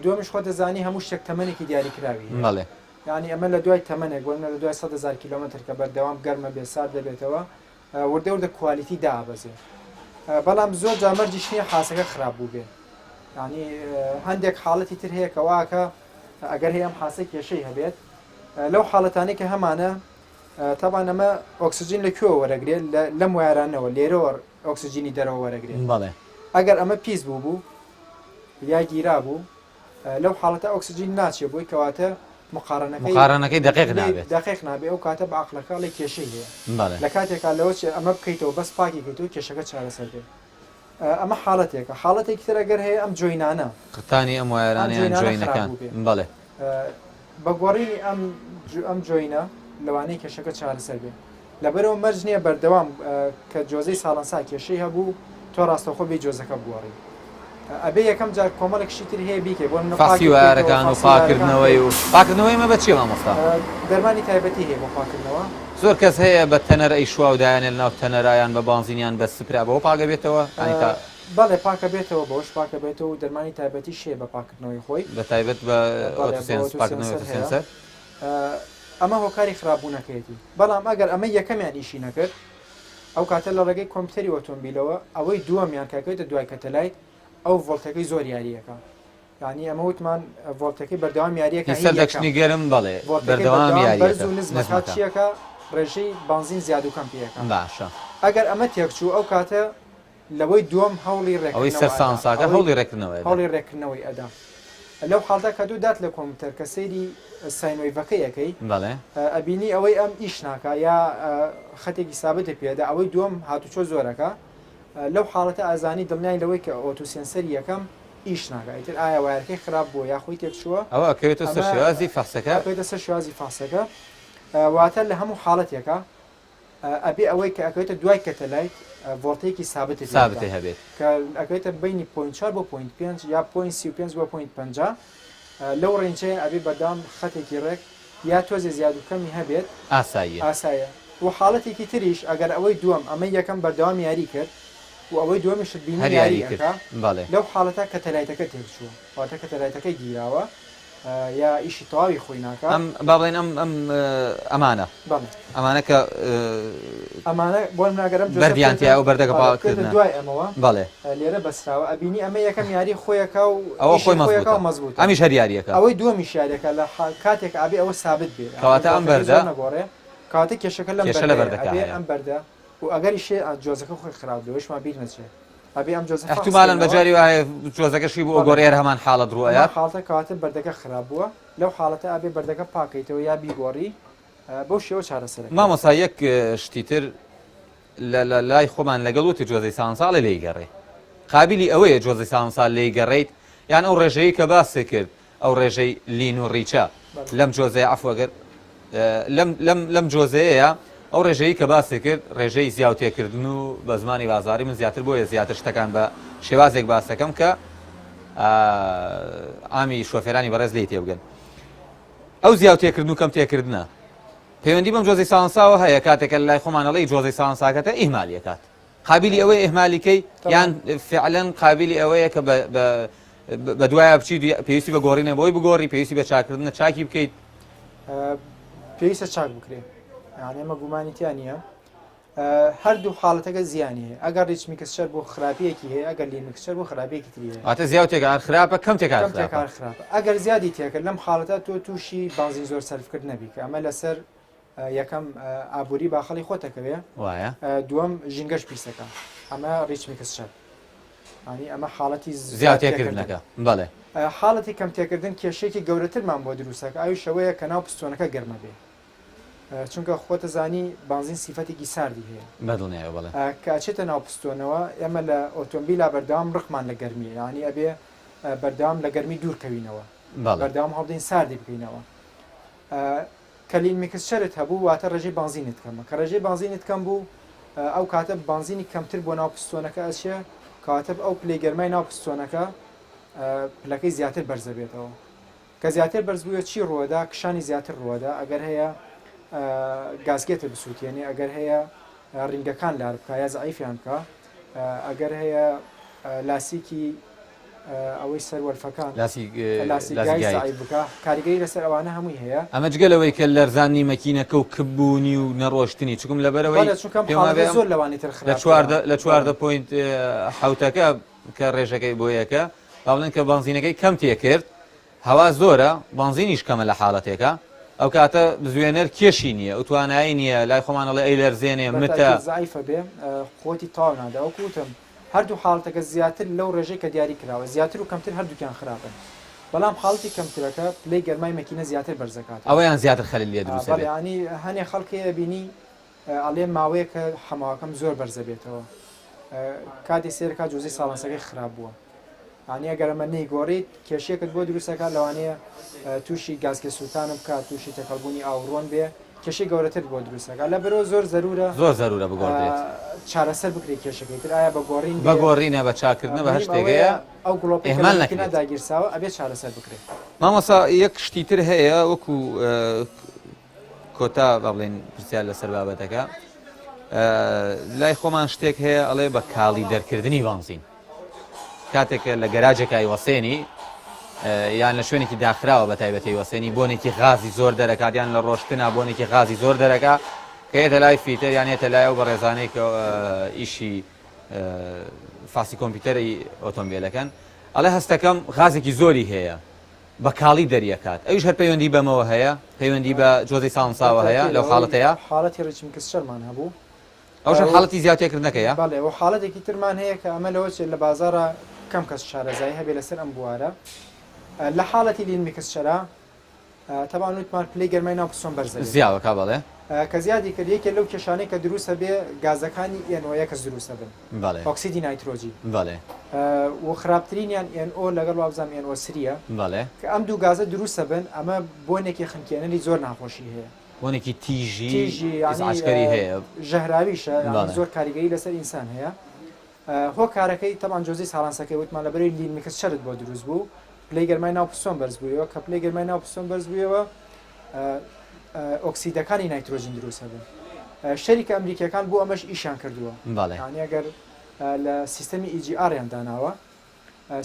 دووەمیش خۆ دەزانی هەموو شتێک تەمەنێکی دیاریکراوی. بەڵێ ینی ئەمە لە دوای تەمەنێک وەرنە لە دوای 100,000 کیلۆمتر کە بەردەوام گەرمە بێسار دەبێتەوە وردە وردە کوالیتی دابەزێ. بەڵام زۆر جامەرجیش نییە حاسەکە خراپ بوو بێ، ینی هەندێک حاڵەتی تر هەیە کە واکە ئەگەر هەیە ئەم حاسە کێشەی هەبێت لەو حاڵەتانەی کە هەمانە تەبان ئەمە ئۆکسسیجین لەکوێوە وەرەگرێت لەم وایرانەوە لێرەوە ئۆکسسیجینی دەرەوە وەرەگرێت. بەڵێ ئەگەر ئەمە پیس بوو یا گیرا بوو لەو حاڵەتە ئۆکسسیجین ناچێت بۆی کەواتە مقارنەکەی دقیق نابێ ئەو کاتە بە عقلەکە لێ کێشەی هەیە. لە کاتێکا لەوە ئەمە بکەیتەوە بەس پاکی کەیتەوە کێشەکە چارەسەر بێت. ئەمە حاڵەتێکە حاڵەتێکی تر ئەگەر هەیە ئەم جوینانە قوتانی ئەم وایرانیان جوینەکان بەڵێ بە گۆڕینی ئەم جوینە لەوانەیە کێشەکە چارەسەر بێت. لەبەرەوە مەرج نییە بەردەوام کە جۆزەی ساڵەنسا کێشەی هەبوو تۆ ڕاستەخۆ بێ جۆزەکە بواری ئەبێ یەکەم جار کۆمەڵێکشی تر هەیە بیکە بۆ فاسی وایرەکان و پاکردنەوەی و پاکردنەوەی مە بەچی مامۆستا دەرمانی تایبەتی هەیە بۆ پاکردنەوە. زۆر کەس هەیە بە تەنەر ئەی شوا و دایانێ لەناو تەنەرایان بە بانزینیان بە سپرا بەوە پاگە بێتەوە بەڵێ پاکە بێتەوە بەوەش پاکە بێتەوە و دەرمانی تایبەتی شێ بە پاکردنەوەی خۆی بە تایبەت بە سێنسەر. ئەمە هۆکاری خراپبوونەکەیەتی. بەڵام ئەگەر ئەمە یەکەمیان ئیشی نەکرد ئەو کاتە لە ڕێگەی کۆمپیوتەری ئۆتۆمبیلەوە ئەوەی دووەمیان کاکەوێتە دوای کەتەلایت ئەو ڤۆڵتەکەی زۆر یاریەکە، یعنی ئەمە وتمان ڤۆڵتەکەی بەردەوام یاریەکە سەر دەکشنی گەرم بەڵێ بەردەوام بەرز و نزمەکات چیەکە ڕێژەی بانزین زیاد و کەم پێەکە. باشە ئەگەر ئەمە تێکچوو ئەو کاتە لەوەی دووەم هەوڵی ڕێکەوەی سەرسانساکە هەوڵی ڕێکردنەوەی ئەدا. لەو حاڵدا کە دوو دات لە کۆمپیوتەر کە سەیری ساینۆیڤەکەی ئەەکەی ئەبینی ئەوەی ئەم ئیش ناکە یا خەتێکی سابتە پێدا ئەوەی دووەم هاتوچۆ زۆرەکە لەو حاڵەتە ئازانی دڵنیای لەوەی کە ئۆتۆسێنسەری یەکەم ئیش ناکەیتر ئایا وایرەکەی خراپ بووە یا خۆی تێکچووە ئەوە ئەکەوێتە سەر شێوازی فەحسەکە ئەکەوێتە سەر شێوازی فەحسەکە واتە لە هەموو حاڵەتێکە ئەبێ ئەوەی کە ئەکەوێتە دوای کەتەلایت ڤۆڵتەیەکی سابتە هەبێت کە ئەکەوێتە بینی پوینت 4 بۆ پوینت 5 یا پوینت 35 بۆ پوینت 50 لەو ڕێنجەیە ئەبێ بەردام خەتێکی ڕێک یا تۆزێ زیاد و کەمی هەبێت ئاساییە و حاڵەتێکی تریش ئەگەر ئەوەی دووەم ئەمە یەکەم بەردەوام یاری کرد و ئەوەی دووەمیشت بینی هەر یاری کرد بەڵێ لەو حاڵەتە کە تەلایەتەکە تێکچووە واتە کە تەلایەتەکەی گیراوە یا ئیشی تەواوی خۆی ناکات با بڵێن ئەمانە ئەمانە کە ئەمانە بۆ ناگەرم بەردیانتیا و بەردەکە پاکردن دوای ئەمەوە بەڵێ لێرە بەسراوە ئەبینی ئەمە یەکەم یاری خۆیەکە و ئەوە خۆی مەزبوط ئەمیش هەر یاریەکە ئەوەی دووەمی شاریەکە لە کاتێک ئابێ ئەوە سابت بێت کەواتە ئەم بەردە نەگۆڕێ کاتە کێشەکە لە بەردەکە ئەم بەردە و ئەگەری شێ جۆزەکە خۆی خراپ دەوەشمان بیر نەچێت ئەبێ ئەم جۆزە احتمالاً بەجاری وایە جۆزەکەشی بۆ گۆڕێر هەمان حاڵەت ڕووە حاڵەتە کاتە بەردەکە خراپ بووە لەو حاڵەتە ئابێ بەردەکە پاکەیتەوە یا بیگۆڕی بەو شێوە چارەسەر مامۆستا یەک شتی تر لە لای خۆمان لەگەڵ وتی جۆزەی سانساڵە لێی گەڕێ قابلی ئەوەیە جۆزەی سانسال لێی گەڕێیت یان ئەو ڕێژەیە کە باسی کرد ئەو ڕێژەی لین و ڕیچە لەم جۆزەیە عەفوەگەر لەم جۆزەیەیە ئەو ڕێژەیە کە باسی کرد ڕێژەی زیاوتێکردن و بە زمانی بازاری من زیاتر بۆیە زیاتر شتەکان بە شێوازێک باسەکەم کە ئامی شۆفێرانی بەڕێز لی تێبگەن ئەو زیاوتێکردن و کەم تێکردنە پەیوەندی بەم جۆزەی سانساوە هەیە کاتێکە لای خۆمانەڵی جۆزەی سانساکەتە ئیهمالیەکات قابلی ئەوەی ئیهمالیکەی یان فعلەن قابلی ئەوەیە کە بە دوایە بچی پێویستی بە گۆڕینە بۆی بگۆڕی پێویستی بە چاکردنە چاکی بکەیت پێویستە چاک بکرێت یعنی ئەمە گومانیتیان نییە هەردوو حاڵەتەکە زیانی هەیە ئەگەر ریچ میکسچەر بۆ خراپەیەکی هەیە ئەگەر لین میکسچەر بۆ خراپەیەکی تری هەیە واتە زیاوتێکان خراپە کەم تێکار خراپە ئەگەر زیادی تێکرد لەم حاڵەتە تۆ تووشی بازی زۆر سەرفکرد نەبی کە ئەمە لەسەر یەکەم ئابووری باخەڵی خۆتەکەوێ وایە دووەم ژینگەش پیسەکە ئەمە ریچ میکسچەر ینی ئەمە حاڵەتی زیاتێکردنەکە بەڵێ حاڵەتی کەم تێکردن کێشێکی گەورەترمان بۆ دروستەکە ئەوی شەوەیە کە ناو پستۆنەکە گەرمە بێ چونکە خۆتە زانی بانزین سیفەتێکی ساردی هەیە بەدڵنیایە بڵێ کاچێتە ناو پستۆنەوە ئێمە لە ئۆتۆمبیلا بەردەوام ڕقمان لە گەرمی ینی ئەبێ بەردەوام لە گەرمی دوورکەوینەوە بەردەوام هەڵدەین ساردی بکەینەوە کەلین میکسچەرت هەبوو واتە ڕێژەی بانزینت کەمە کە ڕێژەی بانزینت کەم بوو ئەو کاتە بانزینی کەمتر بۆ ناو پستۆنەکە ئەچێ کاتە ئەو پلەی ناو پستۆنەکە پلەکەی زیاتر بەرزە بێتەوە کە زیاتر بەرز بووە چی ڕووەدا کشانی زیاتر ڕووەدا ئەگەر هەیە گازگێتە بسووتێنی ئەگەر هەیە ڕینگەکان لار بکە یا زعیفیان بکە ئەگەر هەیە لاسیکی ئەوەی سەروەرفەکان بکە کاریگەری لەسەر ئەوانە هەمووی هەیە ئەمە جگەلەوەی کە لەرزانی مەکینەکە و کبوونی و نەڕۆشتنی چکم لەبەرەوەی زۆر لەوانی تر لە 14.7ەکە کە ڕێژەکەی بۆ یەکە باڵێن کە بانزینەکەی کەم تێکرد هەوا زۆرە بانزینیش کەمە لە حاڵەتێکە ئەو کاتە زوێنەر کێشی نییە ئەو توانایی نییە لای خۆمانەڵێ ئەی لەرزێنێ متە زایفە بێ خۆتی تاو نادا ئەو کوتم هەردوو حاڵەتەکە زیاتر لەو ڕێژەی کە دیاری کراوە زیاتر و کەمتر هەردووکیان خراپن بەڵام حاڵەتی کەمترەکە پلەی گەرمای مەکینە زیاتر بەرزەکات ئەوەیان زیاتر خەلیل لێ دروست بێت ینی هەنێ خەڵکی ئەبینی ئەڵێ ماوەیە کە حەماوەکەم زۆر بەرزە بێتەوە کاتی سێرکا جۆزی ساڵانسەکەی خراپ بووە ینی ئەگەر ئەمە نەیگۆڕیت کێشەیەکت بۆ دروستەکە لەوانەیە تووشی گازکە سووتانم بکات تووشی تەکەڵبوونی ئاوڕۆن بێ کێشەی گەورەتر بۆ دروستەکە لە بەرەوە زۆر زەرورە بگۆڕێت چارەسەر بکرێت کێشەکەی تر ئایا بەگۆڕینە بە چاکردنە بە هەشتێگەیە ئەو گڵۆپێکە داگیرساوە ئەبێت چارەسەر بکرێت مامۆستا یەک شتی تر هەیە وەکو کۆتا بڵێن پرسیار لەسەر بابەتەکە لای خۆمان شتێک هەیە ئەڵێ بە کاڵی دەرکردنی بانزین کاتێکە لە گەراجێکای وەسێنی یان لە شوێنێکی داخراوە بە تایبەتی وەسێنی بۆنێکی غازی زۆر دەرەکات یان لە ڕۆشتنا بۆنێکی غازی زۆر دەرەکە کە هێتە لای فیتەر یان هێتە لایە و بە ڕێزانەی کە ئیشی فاسی کۆمپیوتەری ئۆتۆمبیلەکان ئەڵێ هەستەکەم غازێکی زۆری هەیە بە کاڵی دەریەکات ئەویش هەر پەیوەندی بەمەوە هەیە پەیوەندی بە جۆزەی ساڵنساوە هەیە لەو حاڵەتەیە حاڵەتی ڕچمکەسەرمان هەبوو ئەوش حاڵەتی زیاتێکردنەکەیە بەڵێ و حاڵەتێکی ترمان هەیە کە ئەمە لەوە لە بازارە کەم کەس شارەزایی هەبێ لەسەر ئەم بوارە لە حاڵەتی لین میکسچەرە تەبان وتمان پلەی گەرمای ناو پستۆن بەرزە زیاوەکە بەڵێ کە زیادی کرد یەکێک لەو کێشانەی کە دروستە بێ گازەکانی ئێنۆیە کەس دروستە بن ئۆکسیدی نایترۆجین و خراپترینیان ئێنۆ لەگەڵ وابزانام ئێنۆ سریە کە ئەم دوو گازە دروستە بن ئەمە بۆنێکی خنکێنەری زۆر ناخۆشی هەیە بۆنێکی تیژی عاشکاری هەیە ژەهراویشە زۆر کاریگەری لەسەر ئینسان هەیە هۆکارەکەی تەمان جۆزی ساڵانسەکەی وتمان لەبەرەوەی لین میکسچەرت بۆ دروست بوو پلەی گەرمای ناو پستۆن بەرز بوویەوە کە پلەی گەرمای ناو پستۆن بەرز بوویەوە ئۆکسیدەکانی نایترۆژین دروستە بن شەریکە ئەمریکیەکان بۆ ئەمەش ئیشان کردووە ینی ئەگەر لە سیستەمی EGR-یان داناوە.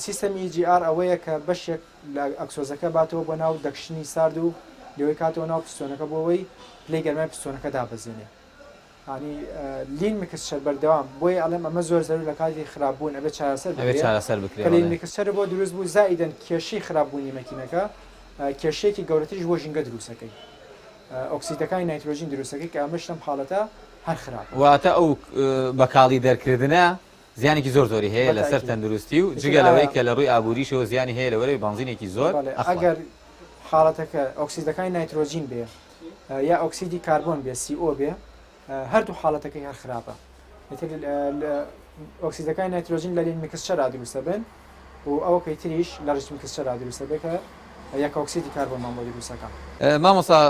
سیستەمی EGR ئەوەیە کە بەشێک لە ئەکسۆزەکە باتەوە بۆ ناو دەکشنی سارد و لەوەی کاتەوە ناو پستۆنەکە بۆەوەی پلەی گەرمای پستۆنەکە دابەزێنێ. ینی لین میکسچەر بەردەوام بۆی ئەڵێم ئەمە زۆر زەرور لە کاتی خراپبوون ئەبێت چارەسەر بکرێت. لین میکسچەر بۆ دروست بوو زائیدەن کێشەی خراپبوونی مەکینەکە کێشەیەکی گەورەتریش بۆ ژینگە دروستەکەی ئۆکسیدەکانی نایترۆژین دروستەکەی کە ئەمەش لەم حاڵەتە هەر خراپ. واتە ئەو بەکاڵی دەرکردنە زیانێکی زۆر زۆری هەیە لەسەر تەندروستی و جگە لەوەی کە لە ڕووی ئابووریشەوە زیانی هەیە لەوەی بنزینێکی زۆر. ئەگەر حاڵەتەکە ئۆکسیدەکانی نایترۆژین بێ یا ئۆکسیدی کاربۆن بێ CO بێ هەردوو حاڵەتەکەی هەر خراپە. ئۆکسیدەکانی نایترۆژین لە لین میکسچەرا دروستە بن و ئەوە پێیتریش لە ڕژ میکسچەرا دروستە بێت کە یەک ئۆکسیدی کاربۆنمان بۆ دروستەکە. مامۆستا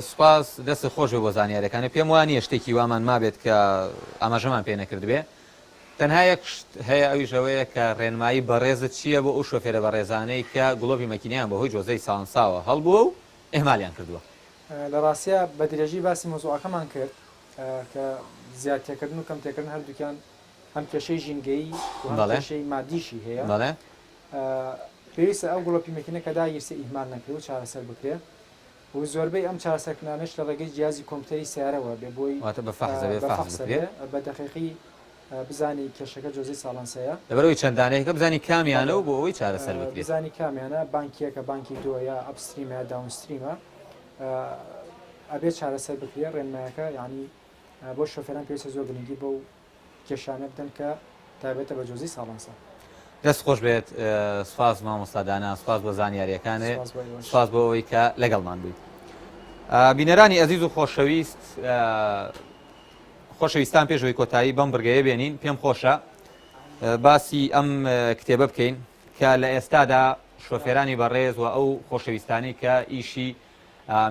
سوپاس دەست خۆش بۆ زانیاریەکانی پێم وانە شتێکی وامان مابێت کە ئاماژەمان پێ نەکرد بێ. تەنها یەک هەیە ئەویش ئەوەیە کە ڕێنمایی بەڕێزت چییە بۆ ئەو شۆفێرە بەڕێزانەی کە گڵۆپی مەکینیان بەهۆی جۆزەی ساڵنساوە هەڵبووە و ئێمالیان کردووە. لە ڕاستیە بە درێژی باسی مۆزوعەکەمان کرد کە زیاترکردن و کەمتێکردن هەردووکیان هەم کێشەی ژینگەی و کێشەی مادیشی هەیە. پێویستە ئەو گڵۆپی مەکینە کە داگیرسە ئیهمال نەکرێت و چارەسەر بکرێت و زۆربەی ئەم چارەسەرکردنانش لە ڕێگەی جیازی کۆمپیوتەری سیارەوە بێ بۆی بە دەقیقی بزانی کێشەکە جۆزەی ساڵانسەیە لەبەرەوەی چەندانەیەکە بزانی کامیانە و بۆ ئەوەی چارەسەر بکرێت. بزانی کامیانە بانکیەکە بانکی دۆ یا ئەپستریمە یا داونستریمە ئەبێت چارەسەر بکرێت ڕێنمایەکە یعنی بۆ شۆفێران پێویستە زۆر گرنگی بۆ کێشانە بدەن کە تایبەتە بە جۆزەی ساڵانسە. دەست خۆش بێت سوپاس مامۆستادانا سوپاس بۆ زانیاریەکانێ سوپاس بۆ ئەوەی کە لەگەڵمان بوویت. بینەرانی ئەزیز و خۆشەویستان پێشەوەی کۆتایی بەم بڕگەیە بێنین پێم خۆشە باسی ئەم کتێبە بکەین کە لە ئێستادا شۆفێرانی بەڕێز و ئەو خۆشەویستانی کە ئیشی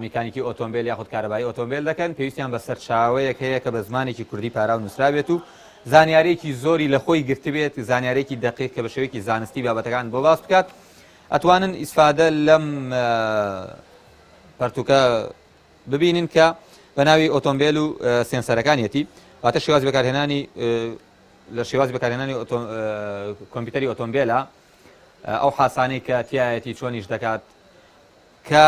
میکانیکی ئۆتۆمبیل یاخود کارەبایی ئۆتۆمبیل دەکەن پێویستیان بە سەرچاوەیەک هەیە کە بە زمانێکی کوردی پارا و نووسرابێت و زانیارێکی زۆری لە خۆی گرتبێت زانیارێکی دقیق کە بە شێوەیەکی زانستی بابەتەکان بۆ باس بکات ئەتوانن ئیسفادە لەم پەرتوکە ببینن کە بە ناوی ئۆتۆمبیل و سێنسەرەکانیەتی واتە شێوازی بەکارهێنانی لە شێوازی بەکارهێنانی کۆمپیوتەری ئۆتۆمبیلە ئەو حاسانەی کە تایەتی چۆنیش دەکات کە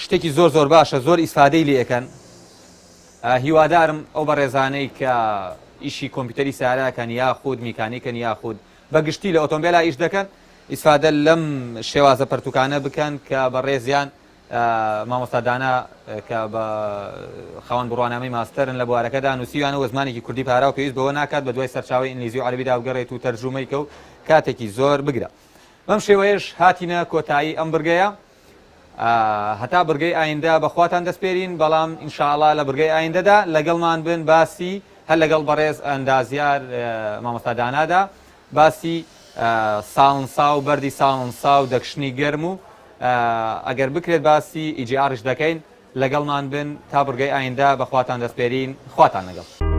شتێکی زۆر زۆر باشە زۆر ئیسفادەی لێەکەن هیوادارم ئەو بەڕێزانەی کە ئیشی کۆمپیوتەری سیارەکەن یاخود میکانیکن یاخود بەگشتی لە ئۆتۆمبیلا ئیش دەکەن ئیسفادە لەم شێوازە پەرتوکانە بکەن کە بەڕێزیان مامۆستادانا کە بە خاوەن بڕوانامەی ماستەرن لە بوارەکەدا نووسیوانە و زمانێکی کوردی پارا و پێویست بەوە ناکات بە دوای سەرچاوی ئینگلیزی و عەرەبیدا وگەڕێت و تەرجومەیکە و کاتێکی زۆر بگرە. بەم شێوەیەش هاتینە کۆتایی ئەم بڕگەیە هەتا بڕگەی ئایندە بەخواتان دەستپێرین بەڵام ئینشاءڵڵا لە بڕگەی ئایندەدا لەگەڵمان بن باسی هەر لەگەڵ بەڕێز ئەندازیار مامۆستادانادا باسی ساڵنسا و بەردی ساڵنسا و دەکشنی گەرم و ئەگەر بکرێت باسی EGR دەکەین لەگەڵمان بن تا بڕگەی ئایندە بەخواتان دەستپێرین خواتان لەگەڵ.